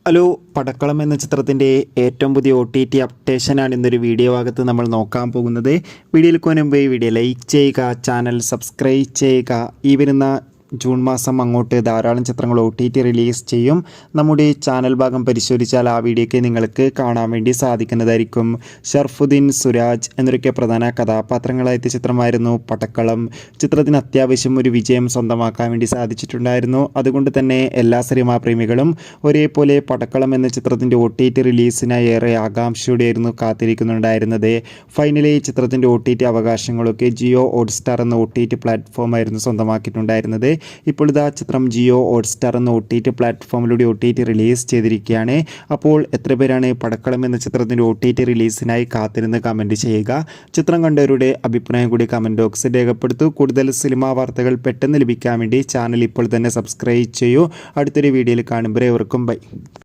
Hello, പടക്കളം എന്ന ചിത്രത്തിൻ്റെ ഏറ്റവും പുതിയ OTT അപ്ഡേഷനാണ് ഇന്നൊരു വീഡിയോ ഭാഗത്ത് നമ്മൾ നോക്കാൻ പോകുന്നത്. വീഡിയോയിൽ മുൻപ് വീഡിയോ ലൈക്ക് ചെയ്യുക, ചാനൽ സബ്സ്ക്രൈബ് ചെയ്യുക. ഈ വരുന്ന ജൂൺ മാസം അങ്ങോട്ട് ധാരാളം ചിത്രങ്ങൾ OTT റിലീസ് ചെയ്യും. നമ്മുടെ ചാനൽ ഭാഗം പരിശോധിച്ചാൽ ആ വീഡിയോയ്ക്ക് നിങ്ങൾക്ക് കാണാൻ വേണ്ടി സാധിക്കുന്നതായിരിക്കും. ഷർഫുദ്ദീൻ, സുരാജ് എന്നൊക്കെ പ്രധാന കഥാപാത്രങ്ങളായ ചിത്രമായിരുന്നു പടക്കളം. ചിത്രത്തിന് അത്യാവശ്യം ഒരു വിജയം സ്വന്തമാക്കാൻ വേണ്ടി സാധിച്ചിട്ടുണ്ടായിരുന്നു. അതുകൊണ്ട് തന്നെ എല്ലാ സിനിമാ പ്രേമികളും ഒരേപോലെ പടക്കളം എന്ന ചിത്രത്തിൻ്റെ OTT റിലീസിനായി ഏറെ ആകാംക്ഷയോടെയായിരുന്നു കാത്തിരിക്കുന്നുണ്ടായിരുന്നത്. ഫൈനലി ചിത്രത്തിൻ്റെ OTT അവകാശങ്ങളൊക്കെ ജിയോ ഹോട്ട്സ്റ്റാർ എന്ന OTT പ്ലാറ്റ്ഫോമായിരുന്നു സ്വന്തമാക്കിയിട്ടുണ്ടായിരുന്നത്. ഇപ്പോൾ ഇതാ ചിത്രം ജിയോ ഹോട്ട്സ്റ്റാർ എന്ന OTT പ്ലാറ്റ്ഫോമിലൂടെ OTT റിലീസ് ചെയ്തിരിക്കുകയാണ്. അപ്പോൾ എത്ര പേരാണ് പടക്കളം എന്ന ചിത്രത്തിൻ്റെ OTT റിലീസിനായി കാത്തിരുന്ന് കമൻറ്റ് ചെയ്യുക. ചിത്രം കണ്ടവരുടെ അഭിപ്രായം കൂടി കമൻറ്റ് ബോക്സിൽ രേഖപ്പെടുത്തൂ. കൂടുതൽ സിനിമാ വാർത്തകൾ പെട്ടെന്ന് ലഭിക്കാൻ വേണ്ടി ചാനൽ ഇപ്പോൾ തന്നെ സബ്സ്ക്രൈബ് ചെയ്യൂ. അടുത്തൊരു വീഡിയോയിൽ കാണുമ്പോൾ ഏവർക്കും ബൈ.